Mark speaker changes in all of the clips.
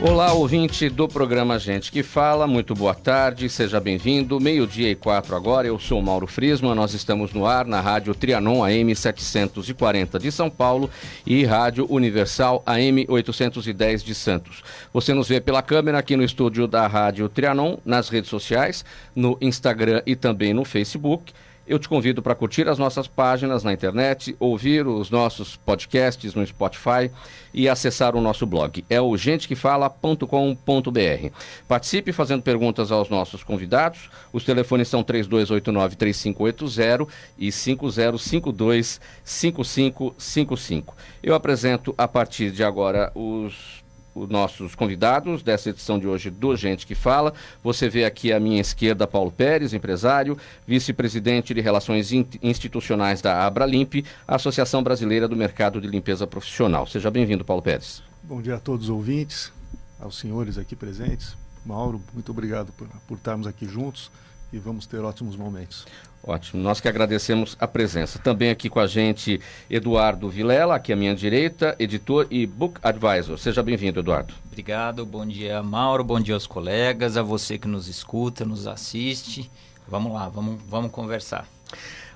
Speaker 1: Olá, ouvinte do programa Gente que Fala, muito boa tarde, seja bem-vindo, 12:04 agora, eu sou Mauro Friesman, nós estamos no ar na Rádio Trianon AM 740 de São Paulo e Rádio Universal AM 810 de Santos. Você nos vê pela câmera aqui no estúdio da Rádio Trianon, nas redes sociais, no Instagram e também no Facebook. Eu te convido para curtir as nossas páginas na internet, ouvir os nossos podcasts no Spotify e acessar o nosso blog. É o gentequefala.com.br. Participe fazendo perguntas aos nossos convidados. Os telefones são 3289-3580 e 5052-5555. Eu apresento a partir de agora os nossos convidados dessa edição de hoje do Gente que Fala. Você vê aqui à minha esquerda Paulo Pérez, empresário, vice-presidente de Relações Institucionais da Abralimp, Associação Brasileira do Mercado de Limpeza Profissional. Seja bem-vindo, Paulo Pérez.
Speaker 2: Bom dia a todos os ouvintes, aos senhores aqui presentes. Mauro, muito obrigado por estarmos aqui juntos e vamos ter ótimos momentos.
Speaker 1: Ótimo, nós que agradecemos a presença. Também aqui com a gente Eduardo Vilela, aqui à minha direita, editor e book advisor. Seja bem-vindo, Eduardo.
Speaker 3: Obrigado, bom dia, Mauro, bom dia aos colegas, a você que nos escuta, nos assiste. Vamos lá, vamos conversar.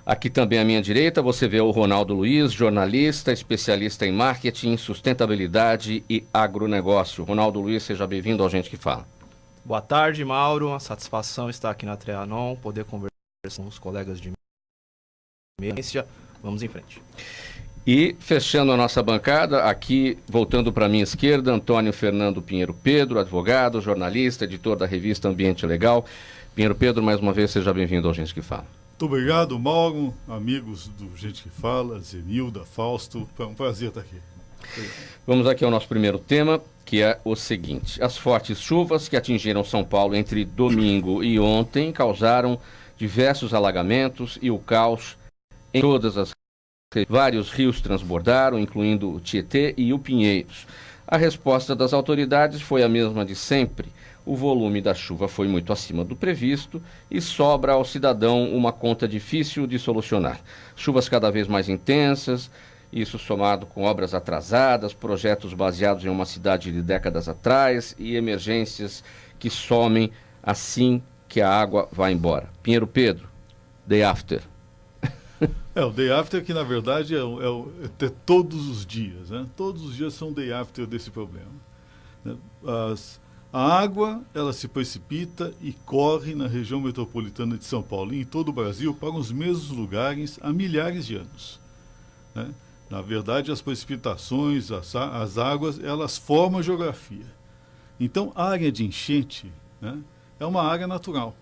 Speaker 1: Aqui também à minha direita você vê o Ronaldo Luiz, jornalista, especialista em marketing, sustentabilidade e agronegócio. Ronaldo Luiz, seja bem-vindo ao Gente que Fala.
Speaker 4: Boa tarde, Mauro. Uma satisfação estar aqui na Trianon, poder conversar com os colegas de mídia. Vamos em frente.
Speaker 1: E fechando a nossa bancada, aqui, voltando para a minha esquerda, Antônio Fernando Pinheiro Pedro, advogado, jornalista, editor da revista Ambiente Legal. Pinheiro Pedro, mais uma vez, seja bem-vindo ao Gente que Fala.
Speaker 5: Muito obrigado, Mauro, amigos do Gente que Fala, Zenilda, Fausto, foi um prazer estar aqui.
Speaker 1: Vamos aqui ao nosso primeiro tema, que é o seguinte: as fortes chuvas que atingiram São Paulo entre domingo e ontem causaram diversos alagamentos e o caos em todas as regiões. Vários rios transbordaram, incluindo o Tietê e o Pinheiros. A resposta das autoridades foi a mesma de sempre. O volume da chuva foi muito acima do previsto e sobra ao cidadão uma conta difícil de solucionar. Chuvas cada vez mais intensas, isso somado com obras atrasadas, projetos baseados em uma cidade de décadas atrás e emergências que somem assim que a água vai embora. Pinheiro Pedro, day after.
Speaker 5: O day after que na verdade é todos os dias, né? Todos os dias são day after desse problema. A água, ela se precipita e corre na região metropolitana de São Paulo e em todo o Brasil para os mesmos lugares há milhares de anos, né? Na verdade, as precipitações, as águas, elas formam a geografia. Então, a área de enchente, né, é uma área natural,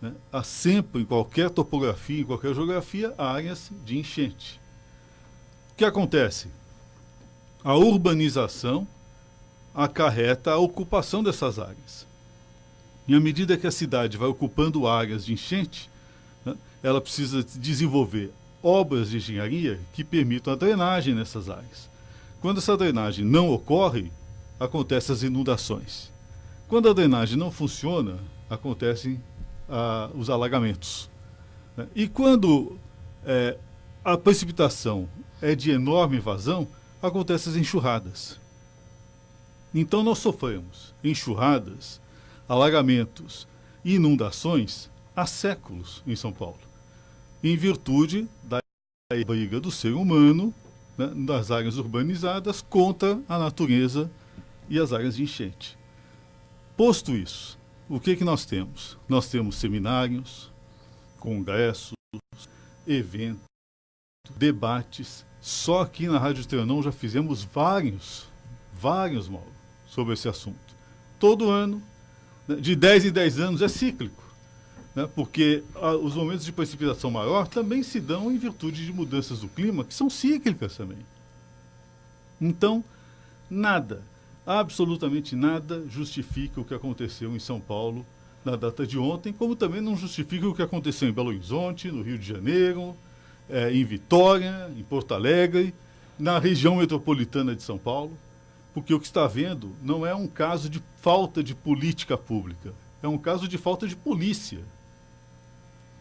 Speaker 5: né? Há sempre, em qualquer topografia, em qualquer geografia, áreas de enchente. O que acontece? A urbanização acarreta a ocupação dessas áreas. E à medida que a cidade vai ocupando áreas de enchente, né, ela precisa desenvolver obras de engenharia que permitam a drenagem nessas áreas. Quando essa drenagem não ocorre, acontecem as inundações. Quando a drenagem não funciona, acontecem os alagamentos, né? E quando a precipitação é de enorme vazão, acontecem as enxurradas. Então nós sofremos enxurradas, alagamentos e inundações há séculos em São Paulo, em virtude da briga do ser humano, né, das áreas urbanizadas contra a natureza e as áreas de enchente. Posto isso, o que nós temos? Nós temos seminários, congressos, eventos, debates. Só aqui na Rádio Trianon já fizemos vários, Mauro, sobre esse assunto. Todo ano, né, de 10 em 10 anos, é cíclico, né, porque os momentos de precipitação maior também se dão em virtude de mudanças do clima, que são cíclicas também. Então, nada, absolutamente nada justifica o que aconteceu em São Paulo na data de ontem, como também não justifica o que aconteceu em Belo Horizonte, no Rio de Janeiro, em Vitória, em Porto Alegre, na região metropolitana de São Paulo, porque o que está havendo não é um caso de falta de política pública, é um caso de falta de polícia.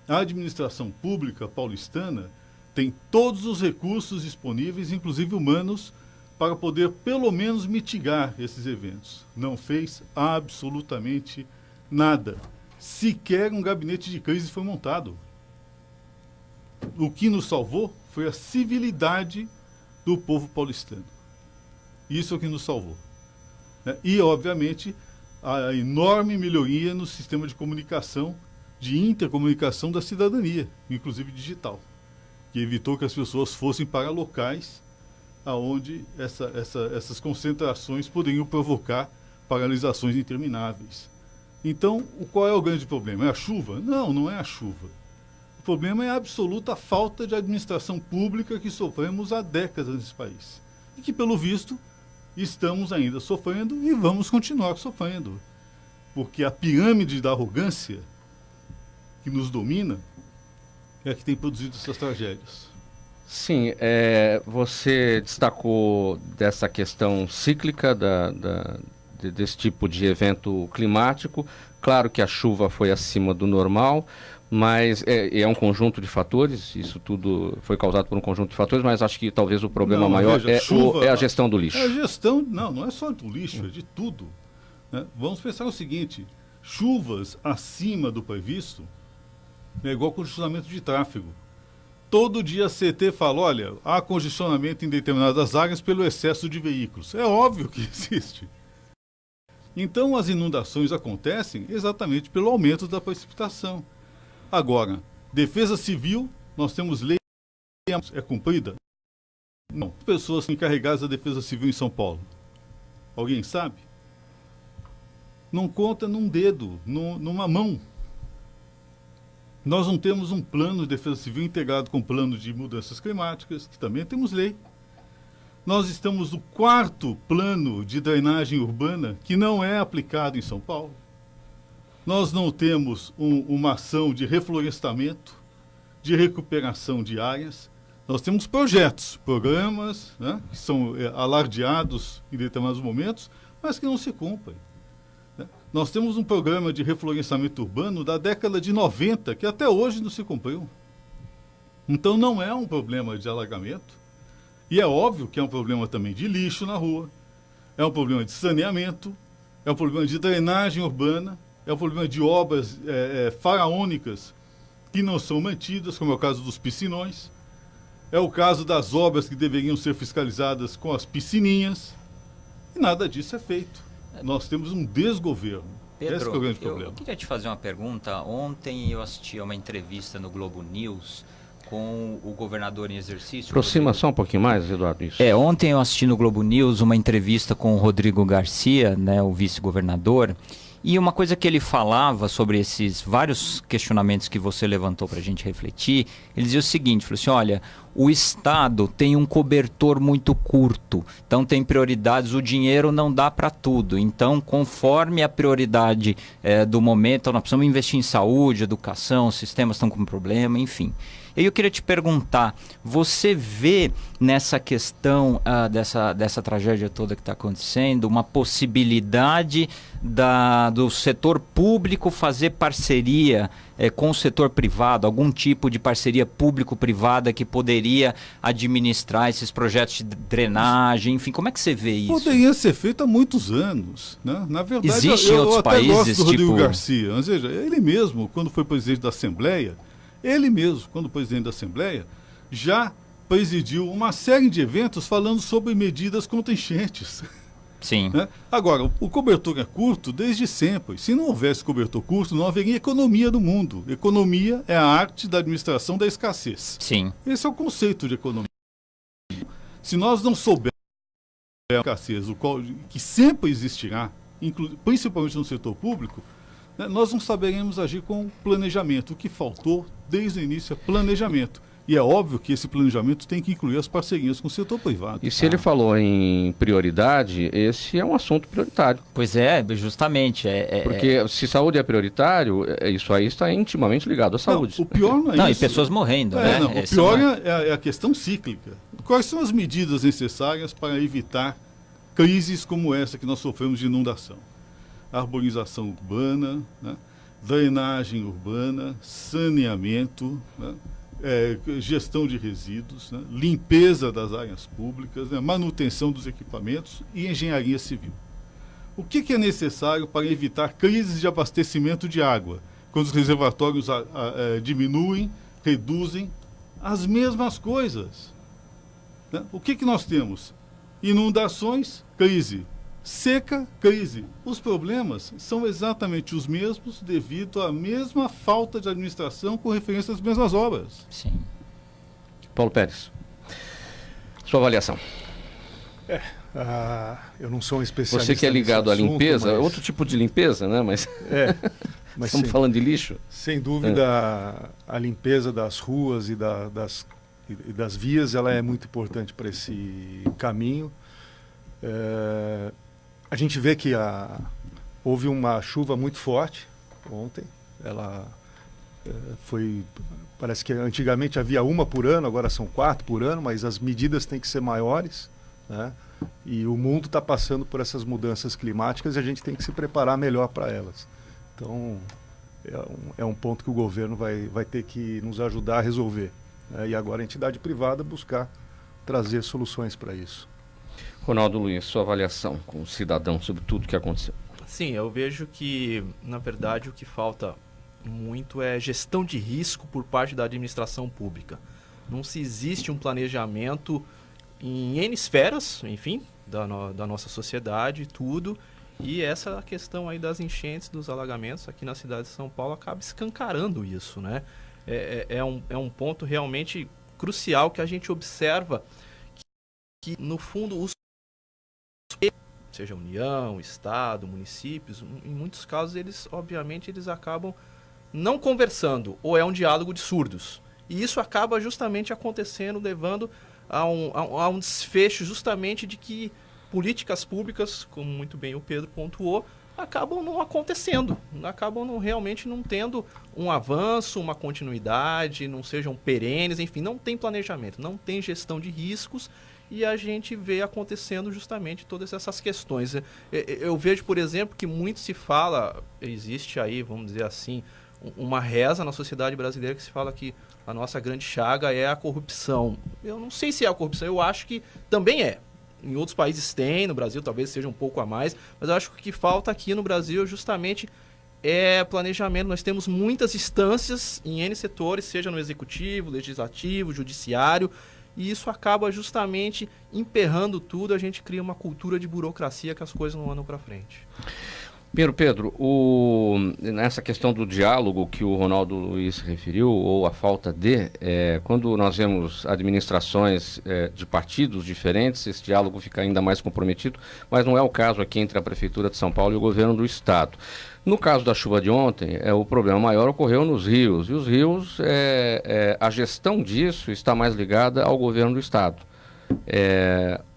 Speaker 5: A administração pública paulistana tem todos os recursos disponíveis, inclusive humanos, para poder pelo menos mitigar esses eventos. Não fez absolutamente nada. Sequer um gabinete de crise foi montado. O que nos salvou foi a civilidade do povo paulistano. Isso é o que nos salvou. Né? E, obviamente, a enorme melhoria no sistema de comunicação, de intercomunicação da cidadania, inclusive digital, que evitou que as pessoas fossem para locais onde essas concentrações poderiam provocar paralisações intermináveis. Então, qual é o grande problema? É a chuva? Não, não é a chuva. O problema é a absoluta falta de administração pública que sofremos há décadas nesse país. E que, pelo visto, estamos ainda sofrendo e vamos continuar sofrendo. Porque a pirâmide da arrogância que nos domina é a que tem produzido essas tragédias.
Speaker 1: Sim, você destacou dessa questão cíclica desse tipo de evento climático. Claro que a chuva foi acima do normal, mas é um conjunto de fatores, isso tudo foi causado por um conjunto de fatores, mas acho que talvez o problema maior é a gestão do lixo.
Speaker 5: É a gestão, não é só do lixo, é de tudo. Né? Vamos pensar o seguinte, chuvas acima do previsto é igual congestionamento de tráfego. Todo dia a CT fala, olha, há congestionamento em determinadas áreas pelo excesso de veículos. É óbvio que existe. Então as inundações acontecem exatamente pelo aumento da precipitação. Agora, defesa civil, nós temos lei é cumprida? Não. Pessoas são encarregadas da defesa civil em São Paulo. Alguém sabe? Não conta num dedo, numa mão. Nós não temos um plano de defesa civil integrado com o plano de mudanças climáticas, que também temos lei. Nós estamos no 4º plano de drenagem urbana, que não é aplicado em São Paulo. Nós não temos uma ação de reflorestamento, de recuperação de áreas. Nós temos projetos, programas, né, que são alardeados em determinados momentos, mas que não se cumprem. Nós temos um programa de reflorestamento urbano da década de 90, que até hoje não se cumpriu. Então não é um problema de alagamento. E é óbvio que é um problema também de lixo na rua, é um problema de saneamento, é um problema de drenagem urbana, é um problema de obras faraônicas que não são mantidas, como é o caso dos piscinões, é o caso das obras que deveriam ser fiscalizadas com as piscininhas, e nada disso é feito. Nós temos um desgoverno.
Speaker 3: Pedro,
Speaker 5: esse é o grande problema.
Speaker 3: Eu queria te fazer uma pergunta. Ontem eu assisti a uma entrevista no Globo News com o governador em exercício.
Speaker 1: Aproxima só um pouquinho mais, Eduardo. Isso.
Speaker 3: Ontem eu assisti no Globo News uma entrevista com o Rodrigo Garcia, né, o vice-governador, e uma coisa que ele falava sobre esses vários questionamentos que você levantou para a gente refletir, ele dizia o seguinte, falou assim, olha, o Estado tem um cobertor muito curto, então tem prioridades, o dinheiro não dá para tudo, então conforme a prioridade do momento, nós precisamos investir em saúde, educação, os sistemas estão com problema, enfim. E eu queria te perguntar, você vê nessa questão dessa tragédia toda que está acontecendo, uma possibilidade do setor público fazer parceria com o setor privado, algum tipo de parceria público-privada que poderia administrar esses projetos de drenagem, enfim, como é que você vê isso?
Speaker 5: Poderia ser feito há muitos anos, né? Na verdade,
Speaker 3: existe em outros
Speaker 5: até
Speaker 3: países,
Speaker 5: gosto do Rodrigo
Speaker 3: tipo...
Speaker 5: Garcia, ou seja, ele mesmo, quando foi presidente da Assembleia, já presidiu uma série de eventos falando sobre medidas contra enchentes.
Speaker 3: Sim.
Speaker 5: Né? Agora, o cobertor é curto desde sempre. Se não houvesse cobertor curto, não haveria economia no mundo. Economia é a arte da administração da escassez.
Speaker 3: Sim.
Speaker 5: Esse é o conceito de economia. Se nós não soubermos a escassez, que sempre existirá, principalmente no setor público, né, nós não saberemos agir com planejamento. O que faltou desde o início é planejamento. E é óbvio que esse planejamento tem que incluir as parcerias com o setor privado.
Speaker 1: E se ele falou em prioridade, esse é um assunto prioritário.
Speaker 3: Pois é, justamente.
Speaker 1: Porque se saúde é prioritário, isso aí está intimamente ligado à saúde.
Speaker 5: Não, o pior não é isso.
Speaker 3: E pessoas morrendo, né?
Speaker 5: Não, o pior é a questão cíclica. Quais são as medidas necessárias para evitar crises como essa que nós sofremos de inundação? Arborização urbana, né? Drenagem urbana, saneamento, né? gestão de resíduos, né, limpeza das áreas públicas, né, manutenção dos equipamentos e engenharia civil. O que é necessário para evitar crises de abastecimento de água, quando os reservatórios diminuem, reduzem? As mesmas coisas. Né? O que nós temos? Inundações, crise. Seca, crise. Os problemas são exatamente os mesmos devido à mesma falta de administração com referência às mesmas obras.
Speaker 3: Sim.
Speaker 1: Paulo Pérez, sua avaliação.
Speaker 2: Eu não sou um especialista.
Speaker 1: Você que é ligado à limpeza,
Speaker 2: mas...
Speaker 1: outro tipo de limpeza, né? Mas,
Speaker 2: mas
Speaker 1: estamos falando de lixo.
Speaker 2: Sem dúvida, a limpeza das ruas e das vias, ela é muito importante para esse caminho. A gente vê que houve uma chuva muito forte ontem. Ela parece que antigamente havia uma por ano, agora são 4 por ano, mas as medidas têm que ser maiores, né? E o mundo está passando por essas mudanças climáticas e a gente tem que se preparar melhor para elas. Então, é um ponto que o governo vai ter que nos ajudar a resolver, né? E agora a entidade privada buscar trazer soluções para isso.
Speaker 1: Ronaldo Luiz, sua avaliação como cidadão sobre tudo que aconteceu.
Speaker 4: Sim, eu vejo que, na verdade, o que falta muito é gestão de risco por parte da administração pública. Não se existe um planejamento em N esferas, enfim, da nossa sociedade e tudo, e essa questão aí das enchentes, dos alagamentos aqui na cidade de São Paulo acaba escancarando isso, né? É um ponto realmente crucial que a gente observa que no fundo, seja União, Estado, municípios, em muitos casos eles, obviamente, eles acabam não conversando, ou é um diálogo de surdos. E isso acaba justamente acontecendo, levando a um desfecho justamente de que políticas públicas, como muito bem o Pedro pontuou, acabam não acontecendo, realmente não tendo um avanço, uma continuidade, não sejam perenes, enfim, não tem planejamento, não tem gestão de riscos, e a gente vê acontecendo justamente todas essas questões. Eu vejo, por exemplo, que muito se fala, existe aí, vamos dizer assim, uma reza na sociedade brasileira que se fala que a nossa grande chaga é a corrupção. Eu não sei se é a corrupção, eu acho que também é. Em outros países tem, no Brasil talvez seja um pouco a mais, mas eu acho que o que falta aqui no Brasil justamente é planejamento. Nós temos muitas instâncias em N setores, seja no executivo, legislativo, judiciário, e isso acaba justamente emperrando tudo, a gente cria uma cultura de burocracia que as coisas não andam para frente.
Speaker 1: Pedro, nessa questão do diálogo que o Ronaldo Luiz se referiu, ou a falta de, quando nós vemos administrações de partidos diferentes, esse diálogo fica ainda mais comprometido, mas não é o caso aqui entre a Prefeitura de São Paulo e o Governo do Estado. No caso da chuva de ontem, o problema maior ocorreu nos rios, e os rios, a gestão disso está mais ligada ao Governo do Estado.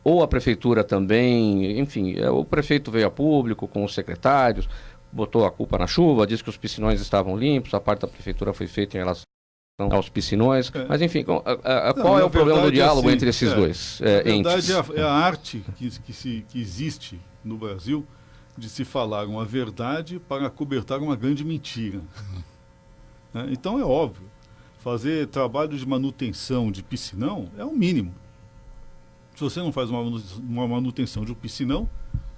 Speaker 1: Ou a prefeitura também, enfim, o prefeito veio a público com os secretários, botou a culpa na chuva, disse que os piscinões estavam limpos, a parte da prefeitura foi feita em relação aos piscinões, mas enfim, qual é o problema do diálogo entre esses dois entes?
Speaker 5: Na verdade, é a arte que existe no Brasil de se falar uma verdade para acobertar uma grande mentira. Então é óbvio, fazer trabalho de manutenção de piscinão é o mínimo. Se você não faz uma manutenção de um piscinão,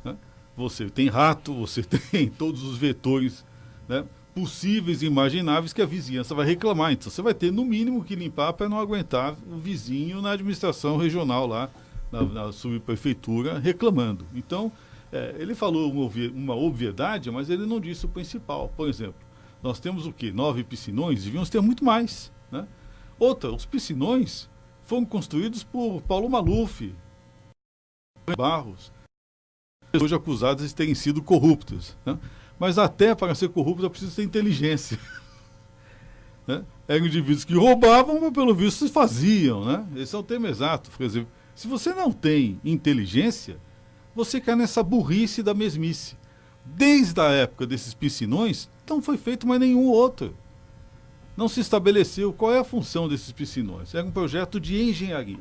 Speaker 5: né, você tem rato, você tem todos os vetores, né, possíveis e imagináveis que a vizinhança vai reclamar. Então você vai ter no mínimo que limpar para não aguentar o vizinho na administração regional lá, na subprefeitura, reclamando. Então, ele falou uma obviedade, mas ele não disse o principal. Por exemplo, nós temos o quê? 9 piscinões, devíamos ter muito mais, né? Os piscinões foram construídos por Paulo Maluf, Barros, hoje acusadas de terem sido corruptas, né? Mas até para ser corrupto é preciso ter inteligência. Né? Eram indivíduos que roubavam, mas pelo visto se faziam, né? Esse é o termo exato. Por exemplo, se você não tem inteligência, você cai nessa burrice da mesmice. Desde a época desses piscinões, não foi feito mais nenhum outro. Não se estabeleceu qual é a função desses piscinões. Era um projeto de engenharia.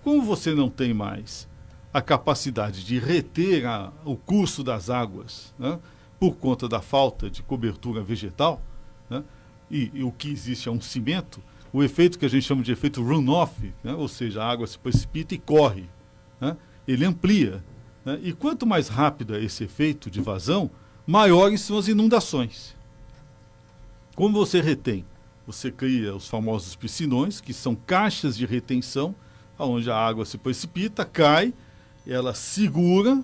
Speaker 5: Como você não tem mais a capacidade de reter o curso das águas, né, por conta da falta de cobertura vegetal, né, e o que existe é um cimento, o efeito que a gente chama de efeito runoff, né? Ou seja, a água se precipita e corre, né? Ele amplia, né? E quanto mais rápido é esse efeito de vazão, maiores são as inundações. Como você retém? Você cria os famosos piscinões, que são caixas de retenção, onde a água se precipita, cai, ela segura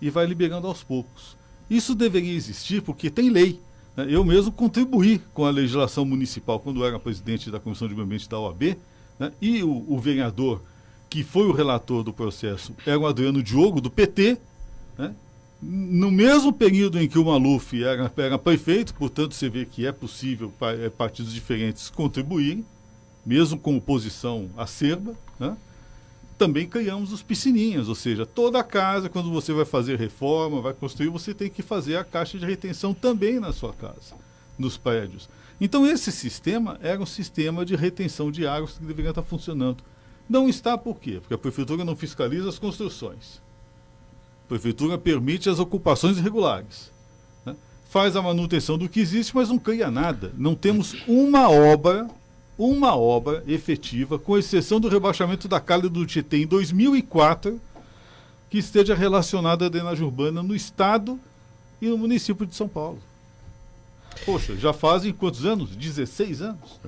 Speaker 5: e vai liberando aos poucos. Isso deveria existir porque tem lei. Eu mesmo contribuí com a legislação municipal quando eu era presidente da Comissão de Meio Ambiente da OAB, né? E o vereador que foi o relator do processo era o Adriano Diogo, do PT, né? No mesmo período em que o Maluf era prefeito, portanto você vê que é possível partidos diferentes contribuírem, mesmo com oposição acerba, né? Também criamos os piscininhas, ou seja, toda casa, quando você vai fazer reforma, vai construir, você tem que fazer a caixa de retenção também na sua casa, nos prédios. Então esse sistema era um sistema de retenção de águas que deveria estar funcionando. Não está por quê? Porque a prefeitura não fiscaliza as construções. A prefeitura permite as ocupações irregulares, né? Faz a manutenção do que existe, mas não cria nada. Não temos uma obra efetiva, com exceção do rebaixamento da calha do Tietê em 2004, que esteja relacionada à drenagem urbana no estado e no município de São Paulo. Poxa, já fazem quantos anos? 16 anos?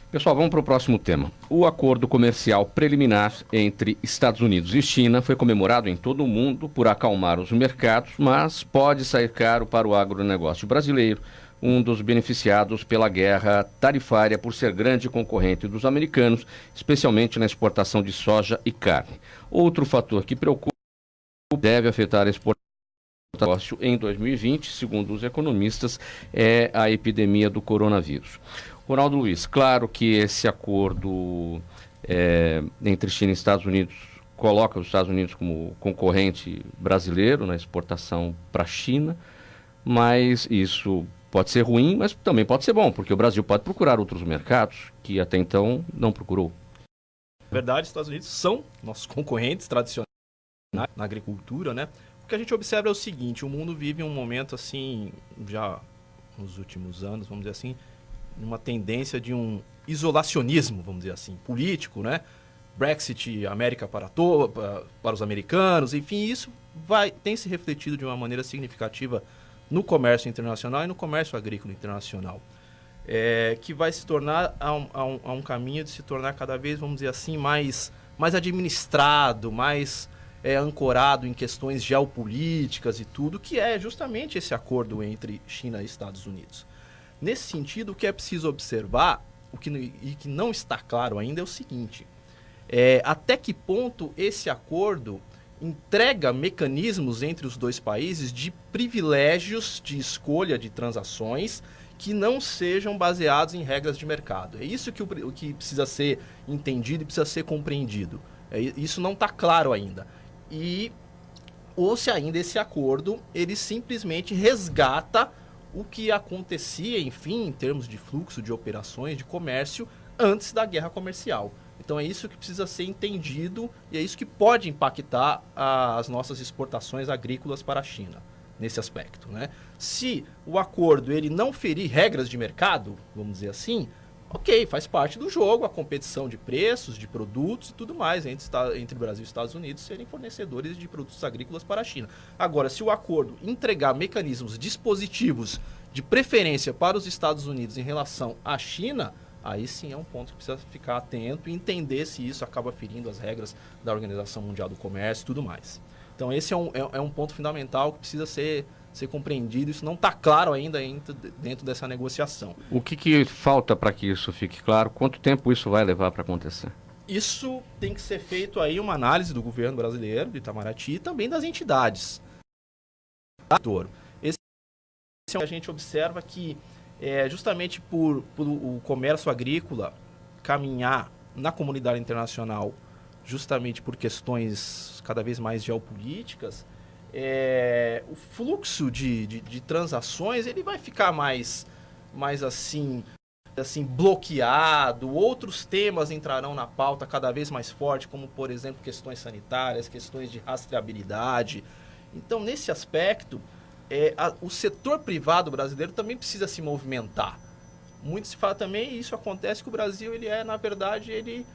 Speaker 1: Pessoal, vamos para o próximo tema. O acordo comercial preliminar entre Estados Unidos e China foi comemorado em todo o mundo por acalmar os mercados, mas pode sair caro para o agronegócio brasileiro, um dos beneficiados pela guerra tarifária por ser grande concorrente dos americanos, especialmente na exportação de soja e carne. Outro fator que preocupa deve afetar a exportação do negócio em 2020, segundo os economistas, é a epidemia do coronavírus. Ronaldo Luiz, claro que esse acordo entre China e Estados Unidos coloca os Estados Unidos como concorrente brasileiro na exportação para a China, mas isso pode ser ruim, mas também pode ser bom, porque o Brasil pode procurar outros mercados que até então não procurou.
Speaker 4: Na verdade, os Estados Unidos são nossos concorrentes tradicionais na agricultura, né? O que a gente observa é o seguinte: o mundo vive um momento assim, já nos últimos anos, vamos dizer assim, uma tendência de um isolacionismo, vamos dizer assim, político, né? Brexit, América para os americanos, enfim, isso tem se refletido de uma maneira significativa no comércio internacional e no comércio agrícola internacional, que vai se tornar a um caminho de se tornar cada vez, vamos dizer assim, mais administrado, mais ancorado em questões geopolíticas e tudo, que é justamente esse acordo entre China e Estados Unidos. Nesse sentido, o que é preciso observar, e que não está claro ainda, é o seguinte: até que ponto esse acordo entrega mecanismos entre os dois países de privilégios de escolha de transações que não sejam baseados em regras de mercado. É isso que precisa ser entendido e precisa ser compreendido. Isso não está claro ainda. Ou se ainda esse acordo, ele simplesmente resgata o que acontecia, enfim, em termos de fluxo de operações, de comércio, antes da guerra comercial. Então é isso que precisa ser entendido e é isso que pode impactar as nossas exportações agrícolas para a China, nesse aspecto, né? Se o acordo ele não ferir regras de mercado, vamos dizer assim, ok, faz parte do jogo a competição de preços, de produtos e tudo mais entre Brasil e Estados Unidos serem fornecedores de produtos agrícolas para a China. Agora, se o acordo entregar mecanismos dispositivos de preferência para os Estados Unidos em relação à China, aí sim é um ponto que precisa ficar atento e entender se isso acaba ferindo as regras da Organização Mundial do Comércio e tudo mais. Então esse é um ponto fundamental que precisa ser compreendido. Isso não está claro ainda dentro dessa negociação.
Speaker 1: O que falta para que isso fique claro? Quanto tempo isso vai levar para acontecer?
Speaker 4: Isso tem que ser feito aí uma análise do governo brasileiro, de Itamaraty, e também das entidades. Esse é a gente observa que justamente por o comércio agrícola caminhar na comunidade internacional, justamente por questões cada vez mais geopolíticas, o fluxo de transações ele vai ficar mais assim bloqueado. Outros temas entrarão na pauta cada vez mais forte, como, por exemplo, questões sanitárias, questões de rastreabilidade. Então, nesse aspecto, o setor privado brasileiro também precisa se movimentar. muito se fala também, e isso acontece que o Brasil, ele é, na verdade, ele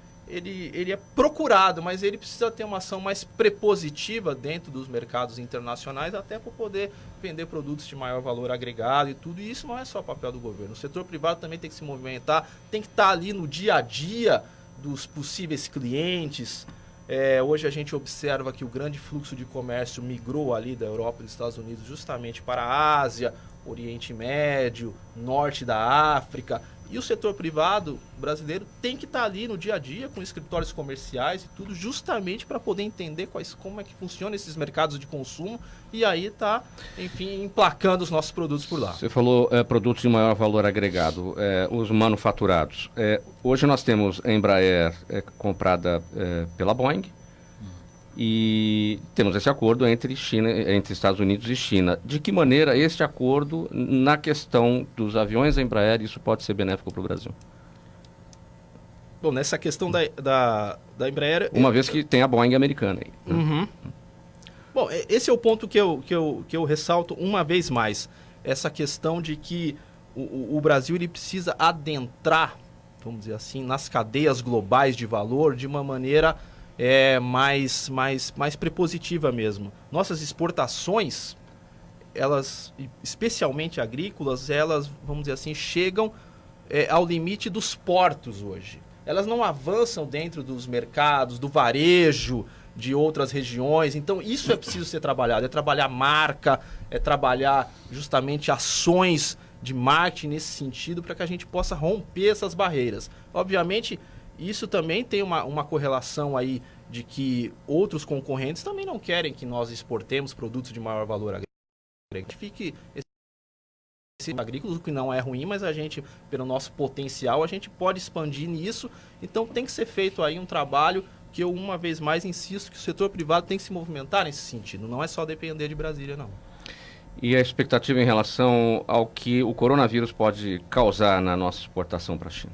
Speaker 4: é procurado, mas ele precisa ter uma ação mais prepositiva dentro dos mercados internacionais, até para poder vender produtos de maior valor agregado e tudo. E isso não é só papel do governo. O setor privado também tem que se movimentar, tem que estar ali no dia a dia dos possíveis clientes. Hoje a gente observa que o grande fluxo de comércio migrou ali da Europa e dos Estados Unidos justamente para a Ásia, Oriente Médio, Norte da África. E o setor privado brasileiro tem que estar ali no dia a dia com escritórios comerciais e tudo, justamente para poder entender como é que funcionam esses mercados de consumo e aí tá, enfim, emplacando os nossos produtos por lá.
Speaker 1: Você falou produtos de maior valor agregado, os manufaturados. Hoje nós temos a Embraer comprada pela Boeing, e temos esse acordo entre Estados Unidos e China. De que maneira este acordo, na questão dos aviões da Embraer, isso pode ser benéfico para o Brasil?
Speaker 4: Bom, nessa questão da Embraer...
Speaker 1: Uma vez que tem a Boeing americana aí. Né?
Speaker 4: Uhum. Bom, esse é o ponto que eu ressalto uma vez mais. Essa questão de que o Brasil ele precisa adentrar, vamos dizer assim, nas cadeias globais de valor de uma maneira... mais prepositiva mesmo. Nossas exportações, elas, especialmente agrícolas, elas, vamos dizer assim, chegam ao limite dos portos hoje. Elas não avançam dentro dos mercados, do varejo, de outras regiões. Então, isso é preciso ser trabalhado. É trabalhar marca, é trabalhar justamente ações de marketing nesse sentido para que a gente possa romper essas barreiras. Obviamente, isso também tem uma correlação aí de que outros concorrentes também não querem que nós exportemos produtos de maior valor agregado. Fique esse agrícola, o que não é ruim, mas a gente, pelo nosso potencial, a gente pode expandir nisso. Então tem que ser feito aí um trabalho que eu, uma vez mais, insisto que o setor privado tem que se movimentar nesse sentido. Não é só depender de Brasília, não.
Speaker 1: E a expectativa em relação ao que o coronavírus pode causar na nossa exportação para a China?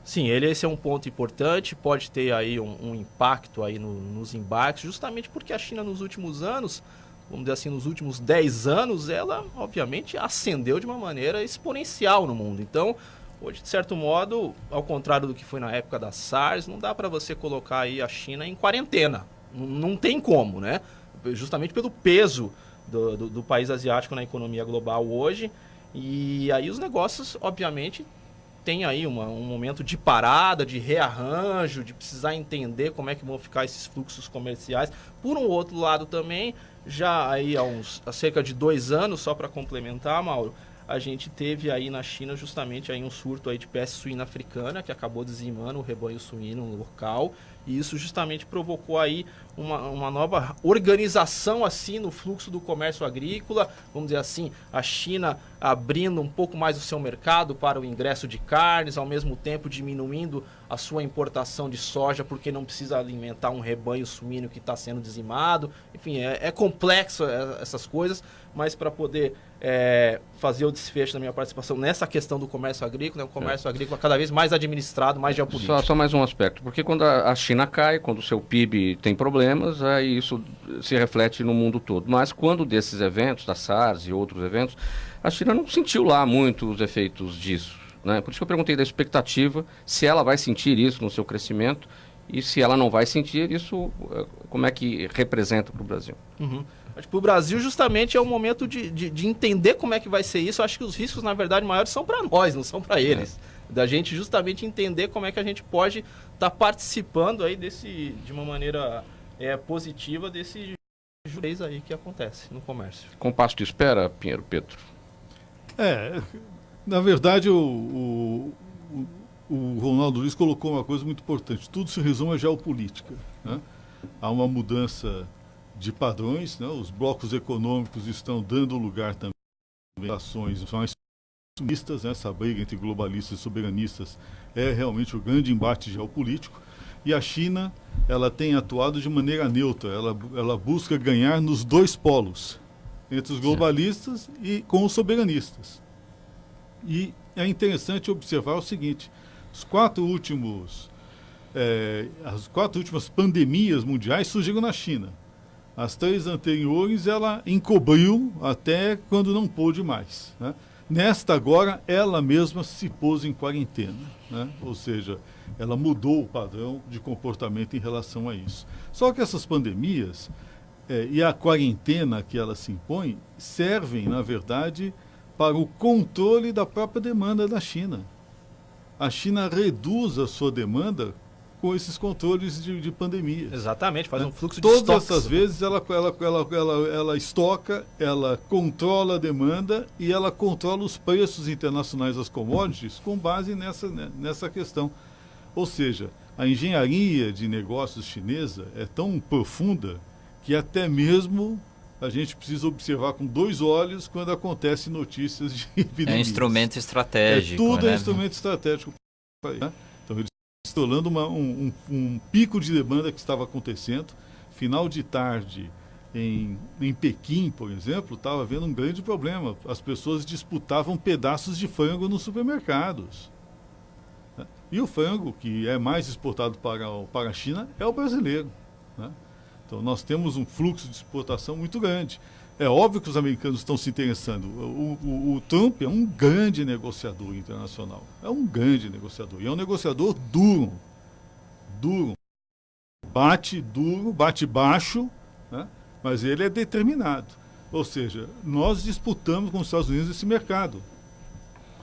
Speaker 4: Sim, esse é um ponto importante, pode ter aí um impacto aí nos embarques, justamente porque a China nos últimos anos, vamos dizer assim, nos últimos 10 anos, ela obviamente ascendeu de uma maneira exponencial no mundo. Então, hoje, de certo modo, ao contrário do que foi na época da SARS, não dá para você colocar aí a China em quarentena. Não tem como, né? Justamente pelo peso do país asiático na economia global hoje. E aí os negócios, obviamente, tem aí um momento de parada, de rearranjo, de precisar entender como é que vão ficar esses fluxos comerciais. Por um outro lado também, já aí há cerca de 2 anos, só para complementar, Mauro, a gente teve aí na China justamente aí um surto aí de peste suína africana, que acabou dizimando o rebanho suíno local, e isso justamente provocou aí uma nova organização assim no fluxo do comércio agrícola, vamos dizer assim, a China abrindo um pouco mais o seu mercado para o ingresso de carnes, ao mesmo tempo diminuindo a sua importação de soja, porque não precisa alimentar um rebanho suíno que está sendo dizimado. Enfim, é complexo essas coisas, mas para poder fazer o desfecho da minha participação nessa questão do comércio agrícola, né, o comércio agrícola cada vez mais administrado, mais geopolítico.
Speaker 1: Só mais um aspecto, porque quando a China cai, quando o seu PIB tem problemas, aí isso se reflete no mundo todo. Mas quando desses eventos, da SARS e outros eventos, a China não sentiu lá muito os efeitos disso, né? Por isso que eu perguntei da expectativa, se ela vai sentir isso no seu crescimento, e se ela não vai sentir isso, como é que representa para o Brasil?
Speaker 4: Uhum. Acho que para o Brasil justamente é o momento de entender como é que vai ser isso. Eu acho que os riscos, na verdade, maiores são para nós, não são para eles. Da gente justamente entender como é que a gente pode estar participando aí de uma maneira positiva desse juiz aí que acontece no comércio.
Speaker 1: Compasso de espera, Pinheiro Pedro?
Speaker 5: Na verdade, o Ronaldo Luiz colocou uma coisa muito importante. Tudo se resume à geopolítica, né? Há uma mudança de padrões, né? Os blocos econômicos estão dando lugar também a ações mais sobeiranistas, né? Essa briga entre globalistas e soberanistas é realmente o grande embate geopolítico. E a China, ela tem atuado de maneira neutra, ela busca ganhar nos 2 polos, entre os globalistas e com os soberanistas. E é interessante observar o seguinte: as 4 últimas pandemias mundiais surgiram na China. As 3 anteriores ela encobriu até quando não pôde mais, né? Nesta agora, ela mesma se pôs em quarentena, né? Ou seja, ela mudou o padrão de comportamento em relação a isso. Só que essas pandemias e a quarentena que ela se impõe servem, na verdade, para o controle da própria demanda da China. A China reduz a sua demanda com esses controles de pandemia.
Speaker 4: Exatamente, faz um fluxo de
Speaker 5: Todas
Speaker 4: estoques.
Speaker 5: essas vezes ela estoca, ela controla a demanda e ela controla os preços internacionais das commodities com base nessa questão. Ou seja, a engenharia de negócios chinesa é tão profunda que até mesmo a gente precisa observar com 2 olhos quando acontecem notícias de epidemias.
Speaker 3: É um instrumento estratégico.
Speaker 5: Tudo
Speaker 3: né?
Speaker 5: é instrumento estratégico para o país, né? Então, eles estão controlando um pico de demanda que estava acontecendo. Final de tarde, em Pequim, por exemplo, estava havendo um grande problema. As pessoas disputavam pedaços de frango nos supermercados. Né? E o frango, que é mais exportado para a China, é o brasileiro. Né? Então, nós temos um fluxo de exportação muito grande. É óbvio que os americanos estão se interessando. O Trump é um grande negociador internacional. É um grande negociador. E é um negociador duro. Duro. Bate duro, bate baixo, né? Mas ele é determinado. Ou seja, nós disputamos com os Estados Unidos esse mercado.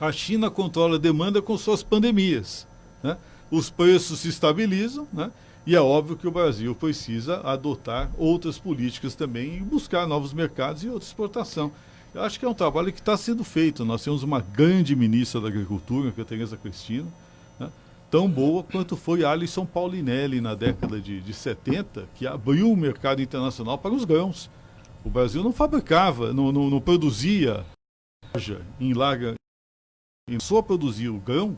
Speaker 5: A China controla a demanda com suas pandemias, né? Os preços se estabilizam, né? E é óbvio que o Brasil precisa adotar outras políticas também e buscar novos mercados e outra exportação. Eu acho que é um trabalho que está sendo feito. Nós temos uma grande ministra da Agricultura, que é a Tereza Cristina, né? Tão boa quanto foi Alisson Paulinelli na década de 70, que abriu o mercado internacional para os grãos. O Brasil não fabricava, não produzia soja em larga... Só produzia o grão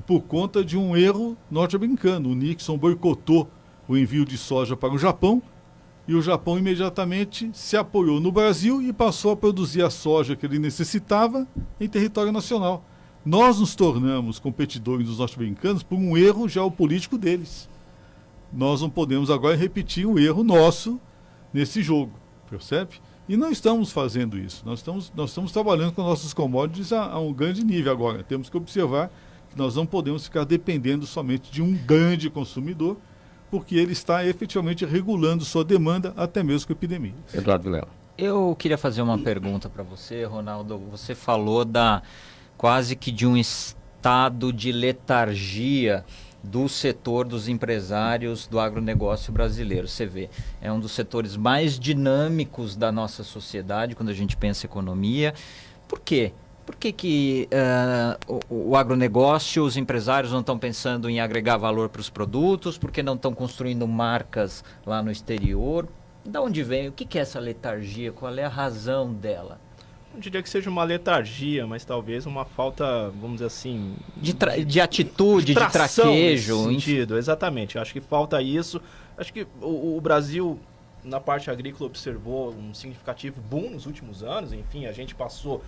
Speaker 5: por conta de um erro norte-americano. O Nixon boicotou o envio de soja para o Japão e o Japão imediatamente se apoiou no Brasil e passou a produzir a soja que ele necessitava em território nacional. Nós nos tornamos competidores dos norte-americanos por um erro geopolítico deles. Nós não podemos agora repetir um erro nosso nesse jogo, percebe? E não estamos fazendo isso. Nós estamos trabalhando com nossos commodities a um grande nível agora. Temos que observar que nós não podemos ficar dependendo somente de um grande consumidor, porque ele está efetivamente regulando sua demanda até mesmo com a epidemia.
Speaker 1: Eduardo Vilela.
Speaker 3: Eu queria fazer uma pergunta para você, Ronaldo. Você falou quase que de um estado de letargia do setor dos empresários do agronegócio brasileiro. Você vê, é um dos setores mais dinâmicos da nossa sociedade quando a gente pensa em economia. Por quê? Por que o agronegócio, os empresários não estão pensando em agregar valor para os produtos? Por que não estão construindo marcas lá no exterior? Da onde vem? O que é essa letargia? Qual é a razão dela?
Speaker 4: Não diria que seja uma letargia, mas talvez uma falta, vamos dizer assim...
Speaker 3: De atitude, de traquejo.
Speaker 4: Nesse sentido, exatamente. Acho que falta isso. Acho que o Brasil, na parte agrícola, observou um significativo boom nos últimos anos. Enfim, a gente passou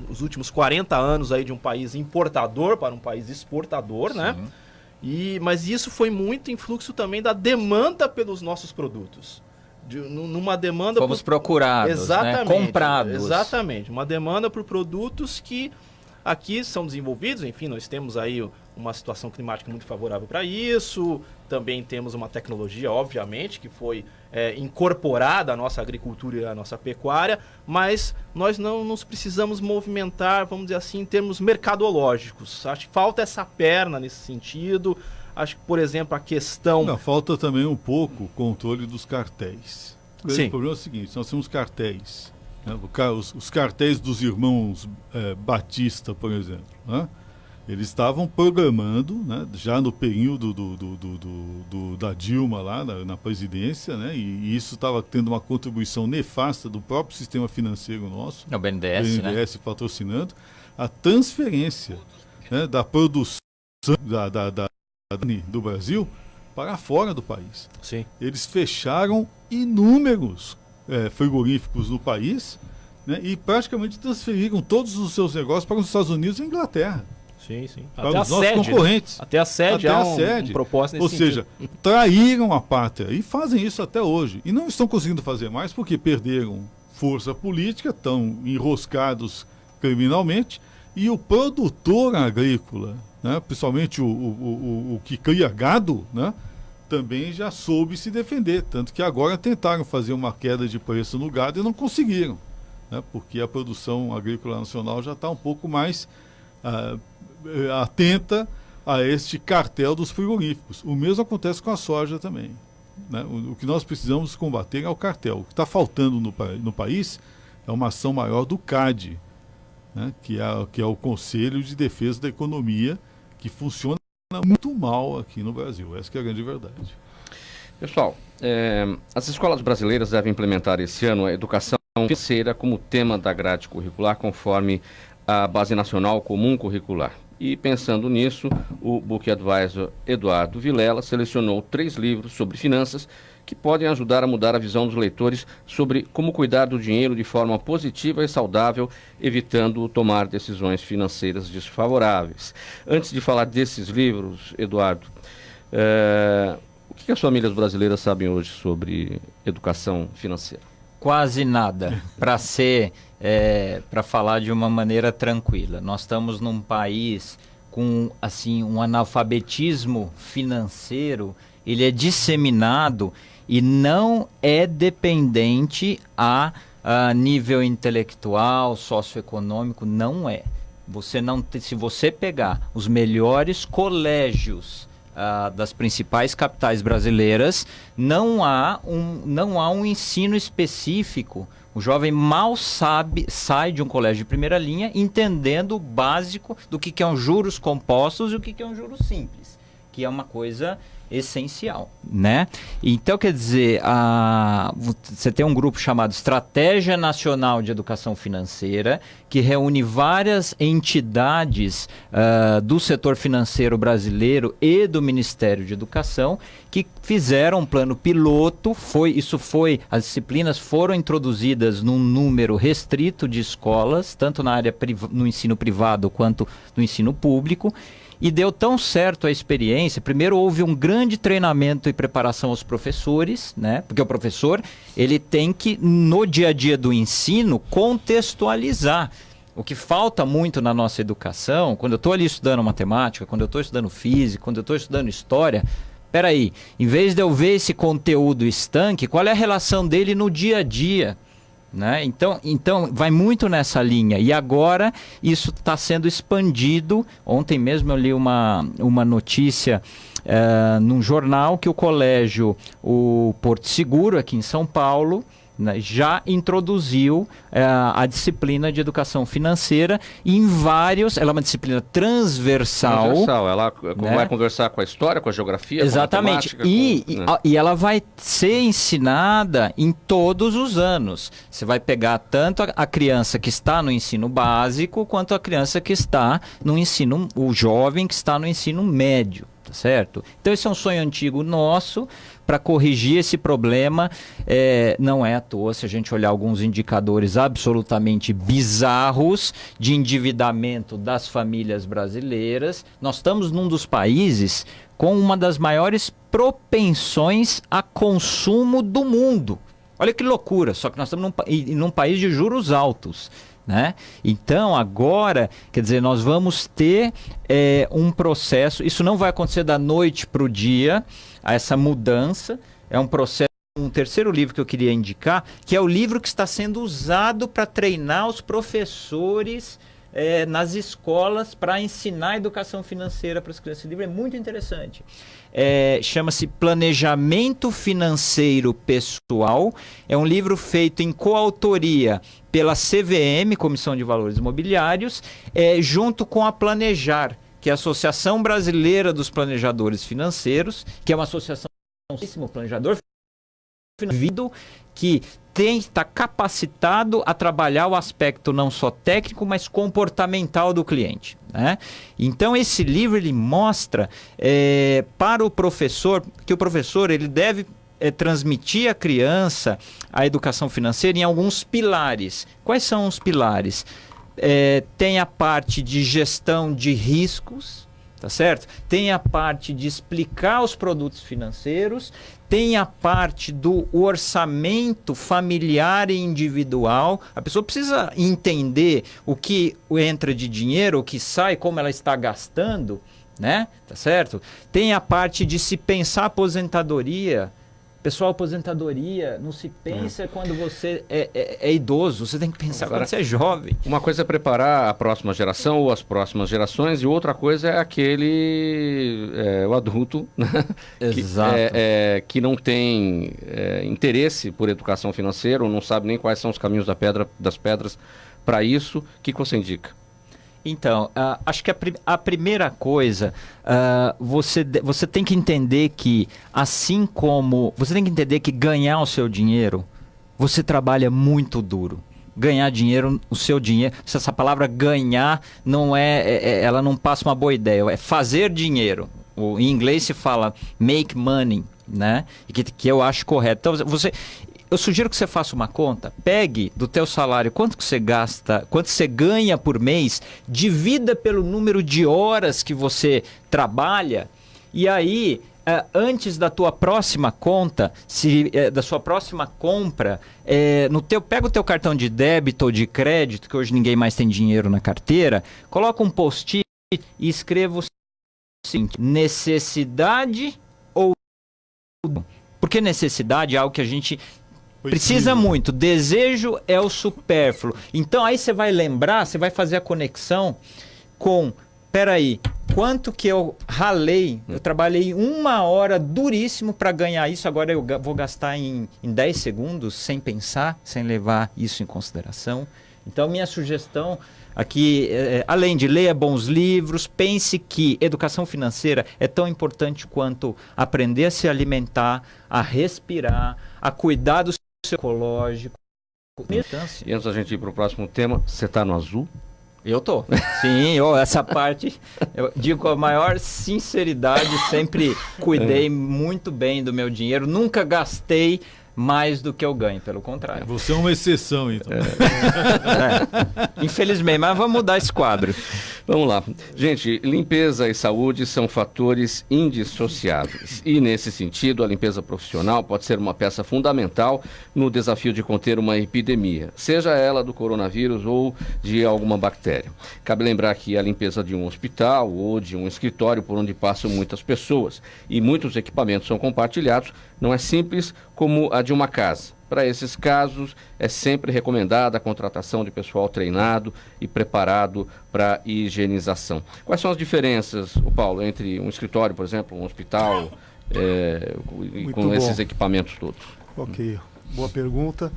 Speaker 4: os últimos 40 anos aí de um país importador para um país exportador, sim, né? Mas isso foi muito em fluxo também da demanda pelos nossos produtos. Numa demanda...
Speaker 3: Fomos procurados,
Speaker 4: exatamente,
Speaker 3: né? Comprados.
Speaker 4: Exatamente. Uma demanda por produtos que aqui são desenvolvidos. Enfim, nós temos aí uma situação climática muito favorável para isso. Também temos uma tecnologia, obviamente, que foi incorporada à nossa agricultura e à nossa pecuária, mas nós não nos precisamos movimentar, vamos dizer assim, em termos mercadológicos. Acho que falta essa perna nesse sentido. Acho que, por exemplo, a questão...
Speaker 5: Não, falta também um pouco o controle dos cartéis. O problema é o seguinte, nós temos cartéis. Né? Os cartéis dos irmãos Batista, por exemplo, né? Eles estavam programando, né, já no período da Dilma lá na presidência, né, e isso estava tendo uma contribuição nefasta do próprio sistema financeiro nosso.
Speaker 3: É o BNDES,
Speaker 5: né? Patrocinando a transferência, né, da produção do Brasil para fora do país.
Speaker 4: Sim.
Speaker 5: Eles fecharam inúmeros frigoríficos no país, né, e praticamente transferiram todos os seus negócios para os Estados Unidos e a Inglaterra.
Speaker 4: Sim, sim.
Speaker 5: Para os nossos concorrentes.
Speaker 4: Até a sede há um propósito nesse sentido.
Speaker 5: Ou seja, traíram a pátria e fazem isso até hoje. E não estão conseguindo fazer mais porque perderam força política, estão enroscados criminalmente, e o produtor agrícola, né, principalmente o que cria gado, né, também já soube se defender, tanto que agora tentaram fazer uma queda de preço no gado e não conseguiram, né, porque a produção agrícola nacional já está um pouco mais atenta a este cartel dos frigoríficos. O mesmo acontece com a soja também, né? O que nós precisamos combater é o cartel. O que está faltando no país é uma ação maior do CAD, né? que é o Conselho de Defesa da Economia, que funciona muito mal aqui no Brasil. Essa que é a grande verdade.
Speaker 1: Pessoal, as escolas brasileiras devem implementar esse ano a educação financeira como tema da grade curricular, conforme a Base Nacional Comum Curricular. E pensando nisso, o Book Advisor Eduardo Vilela selecionou 3 livros sobre finanças que podem ajudar a mudar a visão dos leitores sobre como cuidar do dinheiro de forma positiva e saudável, evitando tomar decisões financeiras desfavoráveis. Antes de falar desses livros, Eduardo, o que as famílias brasileiras sabem hoje sobre educação financeira?
Speaker 3: Quase nada, para falar de uma maneira tranquila. Nós estamos num país com assim um analfabetismo financeiro, ele é disseminado e não é dependente a nível intelectual, socioeconômico, não é. Se você pegar os melhores colégios das principais capitais brasileiras, não há um ensino específico. O jovem mal sai de um colégio de primeira linha entendendo o básico do que é um juros compostos e o que é um juros simples, que é uma coisa essencial, né? Então, quer dizer, você tem um grupo chamado Estratégia Nacional de Educação Financeira, que reúne várias entidades do setor financeiro brasileiro e do Ministério de Educação, que fizeram um plano piloto. As disciplinas foram introduzidas num número restrito de escolas, tanto na área no ensino privado quanto no ensino público. E deu tão certo a experiência. Primeiro houve um grande treinamento e preparação aos professores, né? Porque o professor, ele tem que, no dia a dia do ensino, contextualizar. O que falta muito na nossa educação, quando eu estou ali estudando matemática, quando eu estou estudando física, quando eu estou estudando história, peraí, em vez de eu ver esse conteúdo estanque, qual é a relação dele no dia a dia? Né? Então vai muito nessa linha, e agora isso está sendo expandido. Ontem mesmo eu li uma notícia num jornal que o colégio, o Porto Seguro, aqui em São Paulo, né, já introduziu a disciplina de educação financeira em vários. Ela é uma disciplina transversal.
Speaker 1: Ela vai conversar com a história, com a geografia,
Speaker 3: exatamente,
Speaker 1: com a matemática.
Speaker 3: E ela vai ser ensinada em todos os anos. Você vai pegar tanto a criança que está no ensino básico, quanto a criança que está no ensino, o jovem que está no ensino médio. Tá certo? Então esse é um sonho antigo nosso para corrigir esse problema. Não é à toa, se a gente olhar alguns indicadores absolutamente bizarros de endividamento das famílias brasileiras, nós estamos num dos países com uma das maiores propensões a consumo do mundo. Olha que loucura, só que nós estamos num país de juros altos. Né? Então agora, quer dizer, nós vamos ter um processo. Isso não vai acontecer da noite para o dia, essa mudança é um processo. Um terceiro livro que eu queria indicar, que é o livro que está sendo usado para treinar os professores nas escolas para ensinar a educação financeira para as crianças. Esse livro é muito interessante. Chama-se Planejamento Financeiro Pessoal. É um livro feito em coautoria pela CVM, Comissão de Valores Imobiliários, junto com a Planejar, que é a Associação Brasileira dos Planejadores Financeiros, que é uma associação planejador financeiro que está capacitado a trabalhar o aspecto não só técnico, mas comportamental do cliente, né? Então esse livro ele mostra para o professor que o professor ele deve transmitir à criança a educação financeira em alguns pilares. Quais são os pilares? Tem a parte de gestão de riscos, tá certo? Tem a parte de explicar os produtos financeiros, tem a parte do orçamento familiar e individual. A pessoa precisa entender o que entra de dinheiro, o que sai, como ela está gastando, né? Tá certo? Tem a parte de se pensar aposentadoria. Pessoal, aposentadoria não se pensa quando você é idoso, você tem que pensar quando você é jovem.
Speaker 1: Uma coisa é preparar a próxima geração ou as próximas gerações, e outra coisa é o adulto, né?
Speaker 3: Exato.
Speaker 1: Que não tem interesse por educação financeira, ou não sabe nem quais são os caminhos das pedras para isso. O que você indica?
Speaker 3: Então, acho que a primeira coisa, você tem que entender que, assim como... Você tem que entender que ganhar o seu dinheiro, você trabalha muito duro. Ganhar dinheiro, o seu dinheiro... Essa palavra ganhar não ela não passa uma boa ideia. É fazer dinheiro. Em inglês se fala make money, né? Que eu acho correto. Então, eu sugiro que você faça uma conta, pegue do teu salário quanto que você gasta, quanto você ganha por mês, divida pelo número de horas que você trabalha, e aí, antes da tua próxima conta, da sua próxima compra, pega o teu cartão de débito ou de crédito, que hoje ninguém mais tem dinheiro na carteira, coloca um post-it e escreva o seguinte: necessidade ou... Porque necessidade é algo que a gente... precisa muito, desejo é o supérfluo. Então aí você vai lembrar, você vai fazer a conexão com, peraí, quanto que eu ralei, eu trabalhei 1 hora duríssimo para ganhar isso, agora eu vou gastar em 10 segundos, sem pensar, sem levar isso em consideração. Então minha sugestão aqui, além de ler bons livros, pense que educação financeira é tão importante quanto aprender a se alimentar, a respirar, a cuidar do psicológico.
Speaker 1: E antes da gente ir para o próximo tema, você está no azul?
Speaker 3: Eu tô. Sim, essa parte eu digo com a maior sinceridade, sempre cuidei muito bem do meu dinheiro, nunca gastei mais do que eu ganho, pelo contrário.
Speaker 5: Você é uma exceção, então.
Speaker 3: Infelizmente, mas vamos mudar esse quadro.
Speaker 1: Vamos lá. Gente, limpeza e saúde são fatores indissociáveis. E, nesse sentido, a limpeza profissional pode ser uma peça fundamental no desafio de conter uma epidemia, seja ela do coronavírus ou de alguma bactéria. Cabe lembrar que a limpeza de um hospital ou de um escritório por onde passam muitas pessoas e muitos equipamentos são compartilhados não é simples como a de uma casa. Para esses casos, é sempre recomendada a contratação de pessoal treinado e preparado para higienização. Quais são as diferenças, Paulo, entre um escritório, por exemplo, um hospital, com esses equipamentos todos?
Speaker 2: Ok, boa pergunta.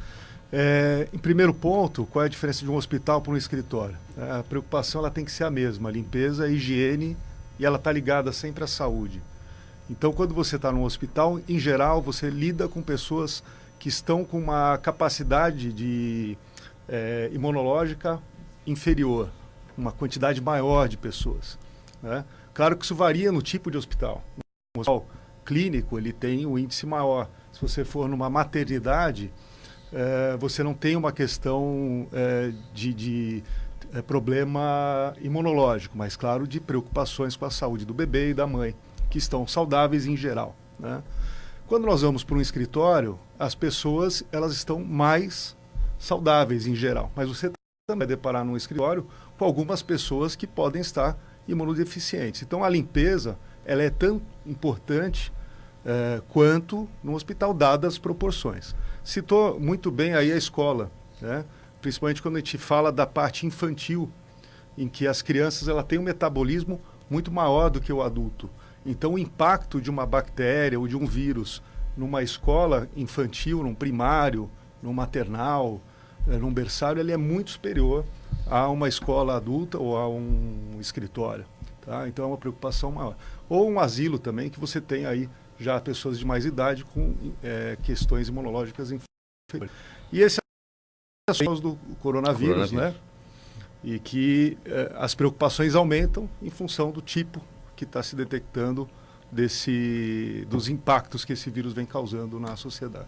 Speaker 2: Em primeiro ponto, qual é a diferença de um hospital para um escritório? A preocupação ela tem que ser a mesma, a limpeza, a higiene, e ela está ligada sempre à saúde. Então, quando você está num hospital, em geral, você lida com pessoas que estão com uma capacidade imunológica inferior, uma quantidade maior de pessoas, né? Claro que isso varia no tipo de hospital. Um hospital clínico, ele tem um índice maior. Se você for numa maternidade, você não tem uma questão de problema imunológico, mas, claro, de preocupações com a saúde do bebê e da mãe, que estão saudáveis em geral, né? Quando nós vamos para um escritório, as pessoas elas estão mais saudáveis em geral, mas você também vai deparar num escritório com algumas pessoas que podem estar imunodeficientes. Então a limpeza ela é tão importante quanto no hospital, dadas as proporções. Citou muito bem aí a escola, né? Principalmente quando a gente fala da parte infantil, em que as crianças ela têm um metabolismo muito maior do que o adulto. Então, o impacto de uma bactéria ou de um vírus numa escola infantil, num primário, num maternal, num berçário, ele é muito superior a uma escola adulta ou a um escritório, tá? Então, é uma preocupação maior. Ou um asilo também, que você tem aí já pessoas de mais idade com questões imunológicas inferiores. E esse é o caso do coronavírus, né? E que as preocupações aumentam em função do tipo que está se detectando dos impactos que esse vírus vem causando na sociedade.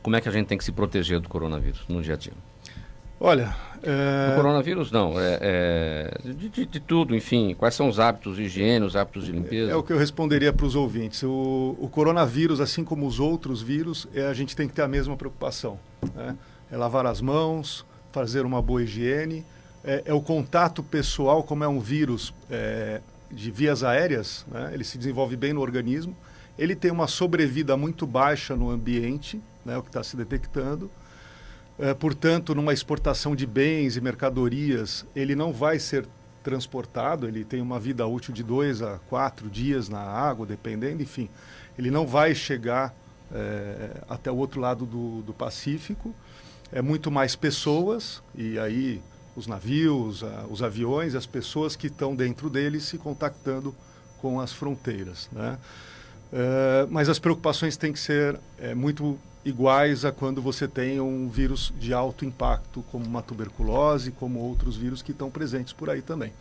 Speaker 1: Como é que a gente tem que se proteger do coronavírus no dia a dia?
Speaker 2: Olha,
Speaker 1: O coronavírus não, de tudo, enfim. Quais são os hábitos de higiene, os hábitos de limpeza?
Speaker 2: é o que eu responderia para os ouvintes. O coronavírus, assim como os outros vírus, a gente tem que ter a mesma preocupação, né? É lavar as mãos, fazer uma boa higiene, é o contato pessoal, como é um vírus de vias aéreas, né? Ele se desenvolve bem no organismo, ele tem uma sobrevida muito baixa no ambiente, né? O que está se detectando. Portanto, numa exportação de bens e mercadorias, ele não vai ser transportado, ele tem uma vida útil de 2 a 4 dias na água, dependendo, enfim. Ele não vai chegar até o outro lado do Pacífico. É muito mais pessoas, e aí os navios, os aviões, as pessoas que estão dentro deles se contactando com as fronteiras, né? Mas as preocupações têm que ser muito iguais a quando você tem um vírus de alto impacto, como uma tuberculose, como outros vírus que estão presentes por aí também.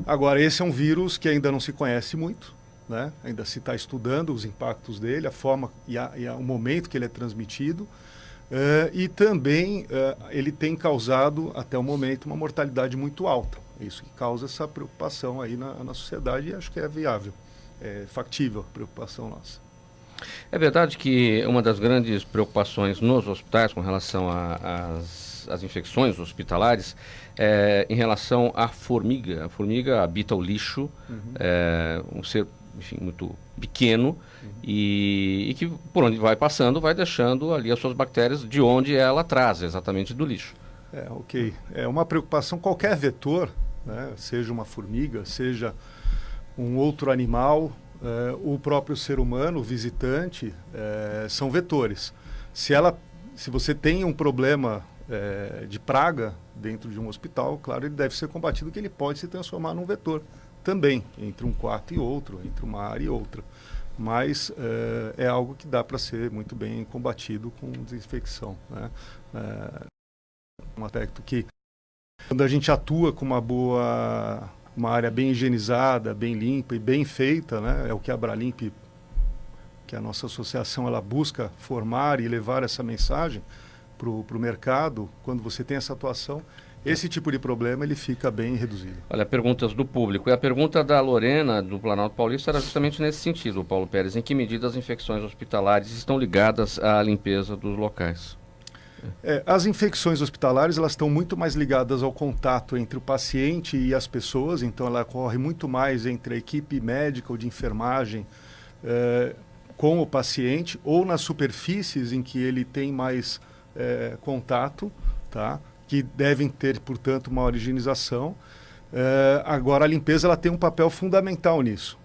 Speaker 2: Agora, esse é um vírus que ainda não se conhece muito, né? Ainda se está estudando os impactos dele, a forma e o momento que ele é transmitido. E também ele tem causado, até o momento, uma mortalidade muito alta. É isso que causa essa preocupação aí na sociedade, e acho que é viável, é factível a preocupação nossa.
Speaker 1: É verdade que uma das grandes preocupações nos hospitais com relação às infecções hospitalares é em relação à formiga. A formiga habita o lixo, um ser, enfim, muito pequeno, e que por onde vai passando vai deixando ali as suas bactérias de onde ela traz, exatamente do lixo.
Speaker 2: Ok. É uma preocupação, qualquer vetor, né, seja uma formiga, seja um outro animal, o próprio ser humano, o visitante, são vetores. Se você tem um problema de praga dentro de um hospital, claro, ele deve ser combatido, que ele pode se transformar num vetor também, entre um quarto e outro, entre uma área e outra. Mas é algo que dá para ser muito bem combatido com desinfecção, né? Um aspecto que, quando a gente atua com uma área bem higienizada, bem limpa e bem feita, né? É o que a Abralimp, que a nossa associação, ela busca formar e levar essa mensagem para o mercado. Quando você tem essa atuação, esse tipo de problema ele fica bem reduzido.
Speaker 1: Olha, perguntas do público. E a pergunta da Lorena, do Planalto Paulista, era justamente nesse sentido, Paulo Pérez. Em que medida as infecções hospitalares estão ligadas à limpeza dos locais?
Speaker 2: As infecções hospitalares, elas estão muito mais ligadas ao contato entre o paciente e as pessoas, então ela ocorre muito mais entre a equipe médica ou de enfermagem com o paciente, ou nas superfícies em que ele tem mais contato, tá? Que devem ter, portanto, uma higienização. Agora, a limpeza ela tem um papel fundamental nisso.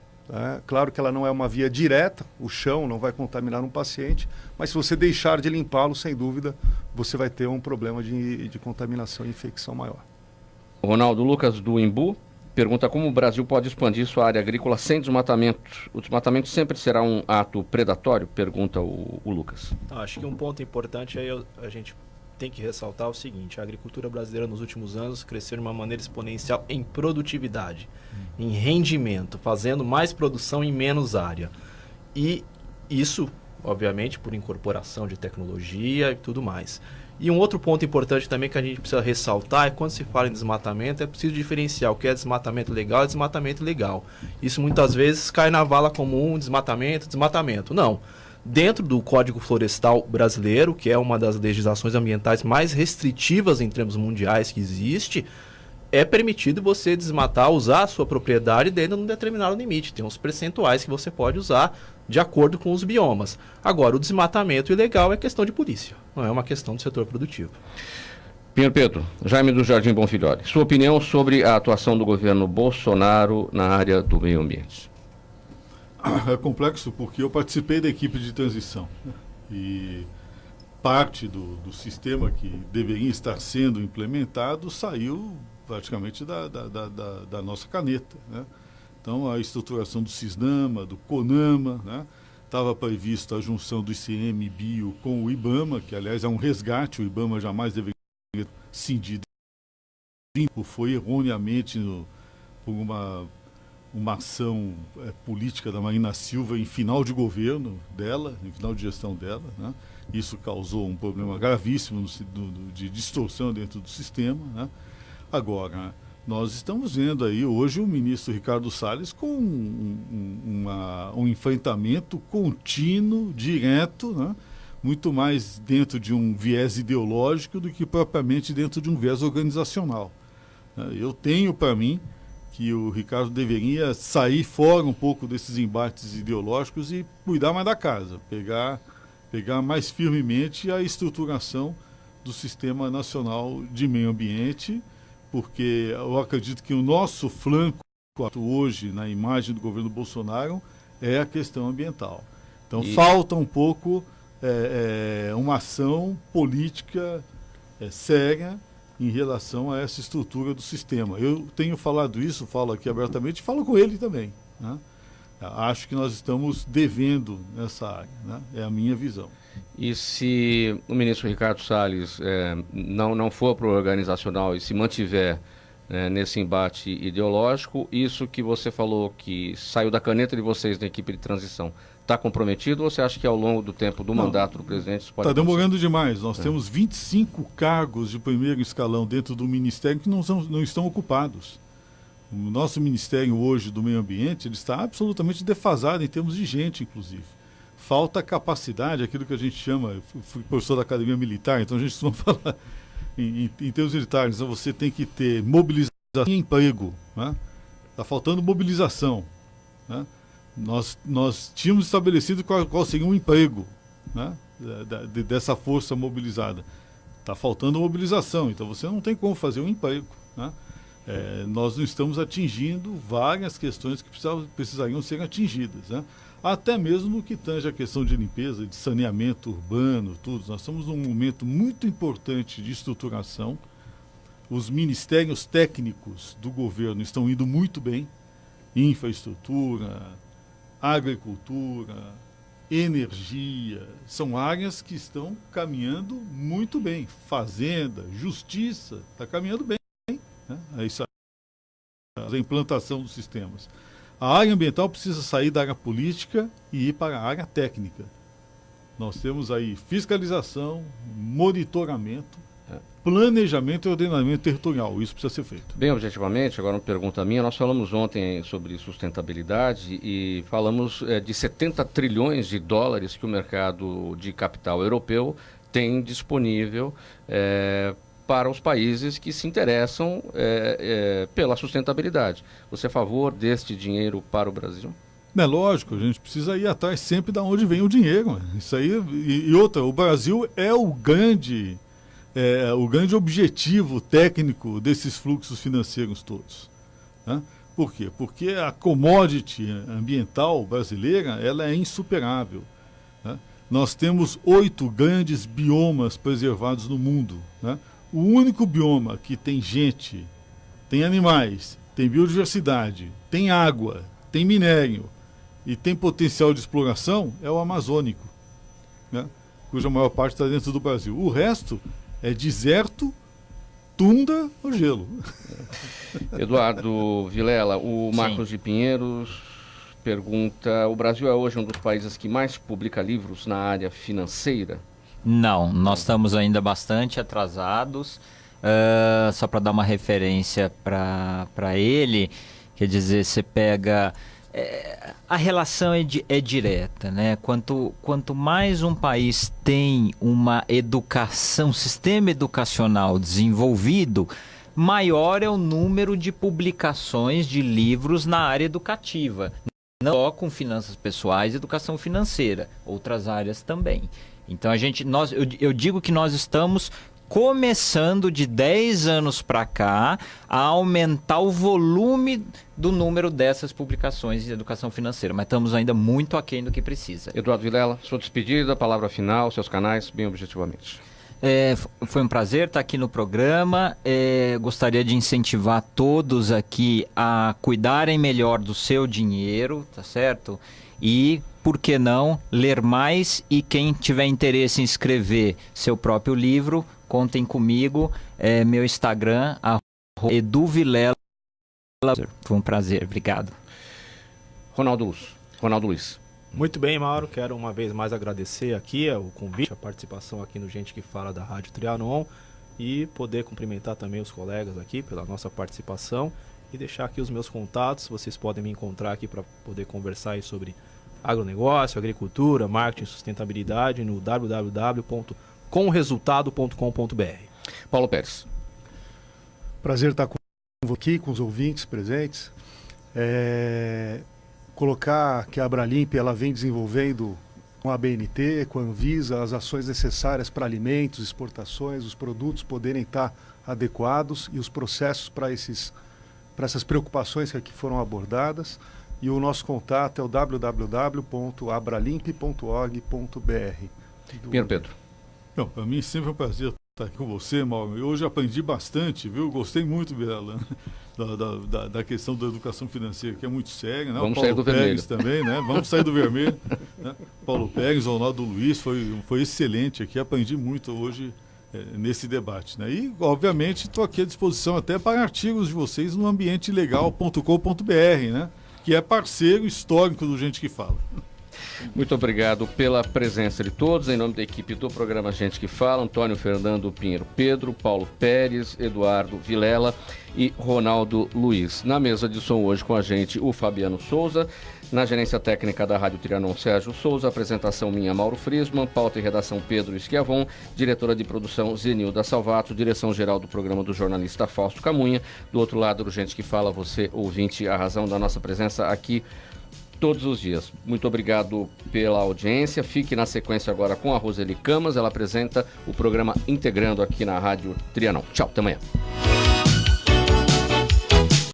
Speaker 2: Claro que ela não é uma via direta, o chão não vai contaminar um paciente, mas se você deixar de limpá-lo, sem dúvida, você vai ter um problema de contaminação e infecção maior.
Speaker 1: O Ronaldo Lucas, do Imbu, pergunta como o Brasil pode expandir sua área agrícola sem desmatamento. O desmatamento sempre será um ato predatório? Pergunta o Lucas.
Speaker 4: Acho que um ponto importante aí a gente tem que ressaltar o seguinte: a agricultura brasileira nos últimos anos cresceu de uma maneira exponencial em produtividade, em rendimento, fazendo mais produção em menos área. E isso, obviamente, por incorporação de tecnologia e tudo mais. E um outro ponto importante também que a gente precisa ressaltar é quando se fala em desmatamento, é preciso diferenciar o que é desmatamento legal e desmatamento ilegal. Isso muitas vezes cai na vala comum, desmatamento. Não. Dentro do Código Florestal Brasileiro, que é uma das legislações ambientais mais restritivas em termos mundiais que existe, é permitido você desmatar, usar a sua propriedade dentro de um determinado limite. Tem uns percentuais que você pode usar de acordo com os biomas. Agora, o desmatamento ilegal é questão de polícia, não é uma questão do setor produtivo.
Speaker 1: Pinheiro Pedro, Jaime do Jardim Bonfilhori, sua opinião sobre a atuação do governo Bolsonaro na área do meio ambiente?
Speaker 5: É complexo porque eu participei da equipe de transição e parte do sistema que deveria estar sendo implementado saiu praticamente da nossa caneta, né? Então, a estruturação do Cisnama, do CONAMA, né? Estava prevista a junção do ICMBio com o IBAMA, que aliás é um resgate, o IBAMA jamais deveria ter cindido, foi erroneamente por uma uma ação política da Marina Silva em final de governo dela, em final de gestão dela, né? Isso causou um problema gravíssimo de distorção dentro do sistema, né? Agora, nós estamos vendo aí hoje o ministro Ricardo Salles com um enfrentamento contínuo, direto, né? Muito mais dentro de um viés ideológico do que propriamente dentro de um viés organizacional. Eu tenho para mim que o Ricardo deveria sair fora um pouco desses embates ideológicos e cuidar mais da casa, pegar mais firmemente a estruturação do Sistema Nacional de Meio Ambiente, porque eu acredito que o nosso flanco hoje na imagem do governo Bolsonaro é a questão ambiental. Então falta um pouco uma ação política séria em relação a essa estrutura do sistema. Eu tenho falado isso, falo aqui abertamente, falo com ele também, né? Acho que nós estamos devendo nessa área, né? É a minha visão.
Speaker 1: E se o ministro Ricardo Salles não for para o organizacional e se mantiver nesse embate ideológico, isso que você falou que saiu da caneta de vocês na equipe de transição, está comprometido ou você acha que ao longo do tempo do mandato do presidente isso pode acontecer?
Speaker 5: Está demorando demais. Nós temos 25 cargos de primeiro escalão dentro do Ministério que não estão ocupados. O nosso Ministério hoje do Meio Ambiente ele está absolutamente defasado em termos de gente, inclusive. Falta capacidade, aquilo que a gente chama, eu fui professor da Academia Militar, então a gente costuma falar em termos militares, então você tem que ter mobilização e emprego, né? Está faltando mobilização, né? Nós tínhamos estabelecido qual seria um emprego, né? Dessa força mobilizada. Está faltando mobilização, então você não tem como fazer um emprego, né? Nós não estamos atingindo várias questões que precisariam ser atingidas, né? Até mesmo no que tange a questão de limpeza, de saneamento urbano, tudo. Nós estamos num momento muito importante de estruturação. Os ministérios técnicos do governo estão indo muito bem. Infraestrutura, agricultura, energia, são áreas que estão caminhando muito bem. Fazenda, justiça, está caminhando bem, né? É isso aí, a implantação dos sistemas. A área ambiental precisa sair da área política e ir para a área técnica. Nós temos aí fiscalização, monitoramento, planejamento e ordenamento territorial. Isso precisa ser feito.
Speaker 1: Bem, objetivamente, agora uma pergunta minha. Nós falamos ontem sobre sustentabilidade e falamos de 70 trilhões de dólares que o mercado de capital europeu tem disponível para os países que se interessam pela sustentabilidade. Você é a favor deste dinheiro para o Brasil?
Speaker 5: É lógico, a gente precisa ir atrás sempre de onde vem o dinheiro. Isso aí, e outra, o Brasil é o grande objetivo técnico desses fluxos financeiros todos, né? Por quê? Porque a commodity ambiental brasileira ela é insuperável, né? Nós temos 8 grandes biomas preservados no mundo, né? O único bioma que tem gente, tem animais, tem biodiversidade, tem água, tem minério e tem potencial de exploração é o amazônico, né? Cuja maior parte está dentro do Brasil. O resto é deserto, tundra ou gelo.
Speaker 1: Eduardo Vilela, o Marcos de Pinheiros pergunta: o Brasil é hoje um dos países que mais publica livros na área financeira?
Speaker 3: Não, nós estamos ainda bastante atrasados. Só para dar uma referência para ele, quer dizer, você pega... a relação é direta, né? Quanto mais um país tem uma educação, sistema educacional desenvolvido, maior é o número de publicações de livros na área educativa. Não só com finanças pessoais e educação financeira, outras áreas também. Então eu digo que nós estamos começando de 10 anos para cá a aumentar o volume do número dessas publicações de educação financeira, mas estamos ainda muito aquém do que precisa.
Speaker 1: Eduardo Vilela, sua despedida, palavra final, seus canais, bem objetivamente.
Speaker 3: Foi um prazer estar aqui no programa. Gostaria de incentivar todos aqui a cuidarem melhor do seu dinheiro, tá certo? E, por que não, ler mais, e quem tiver interesse em escrever seu próprio livro, contem comigo. Meu Instagram, @eduvilela. Foi um prazer, obrigado.
Speaker 1: Ronaldo Luiz.
Speaker 4: Muito bem, Mauro. Quero uma vez mais agradecer aqui o convite, a participação aqui no Gente que Fala da Rádio Trianon e poder cumprimentar também os colegas aqui pela nossa participação e deixar aqui os meus contatos. Vocês podem me encontrar aqui para poder conversar aí sobre agronegócio, agricultura, marketing e sustentabilidade no www.comresultado.com.br.
Speaker 1: Paulo Pérez.
Speaker 2: Prazer estar aqui com os ouvintes presentes. Colocar que a Abralimp ela vem desenvolvendo com a ABNT, com a Anvisa, as ações necessárias para alimentos, exportações, os produtos poderem estar adequados e os processos para essas preocupações que aqui foram abordadas. E o nosso contato é o www.abralimp.org.br.
Speaker 1: Pinheiro Pedro.
Speaker 5: Para mim sempre é um prazer estar aqui com você, Mauro. Eu hoje aprendi bastante, viu? Gostei muito, Biralana, da questão da educação financeira, que é muito séria, né?
Speaker 1: Vamos sair do vermelho
Speaker 5: também, né? Vamos sair do vermelho. Né? Paulo Pérez, Ronaldo Luiz, foi excelente aqui, aprendi muito hoje nesse debate, né? E, obviamente, estou aqui à disposição até para artigos de vocês no ambientelegal.com.br, né? Que é parceiro histórico do Gente que Fala.
Speaker 1: Muito obrigado pela presença de todos. Em nome da equipe do programa Gente que Fala, Antônio Fernando Pinheiro Pedro, Paulo Pérez, Eduardo Vilela e Ronaldo Luiz. Na mesa de som hoje com a gente o Fabiano Souza, na gerência técnica da Rádio Trianon, Sérgio Souza, apresentação minha, Mauro Frisman, pauta e redação Pedro Schiavon, diretora de produção Zenilda Salvato, direção-geral do programa do jornalista Fausto Camunha. Do outro lado do Gente que Fala, você, ouvinte, a razão da nossa presença aqui todos os dias. Muito obrigado pela audiência. Fique na sequência agora com a Roseli Camas. Ela apresenta o programa Integrando aqui na Rádio Trianon. Tchau, até amanhã.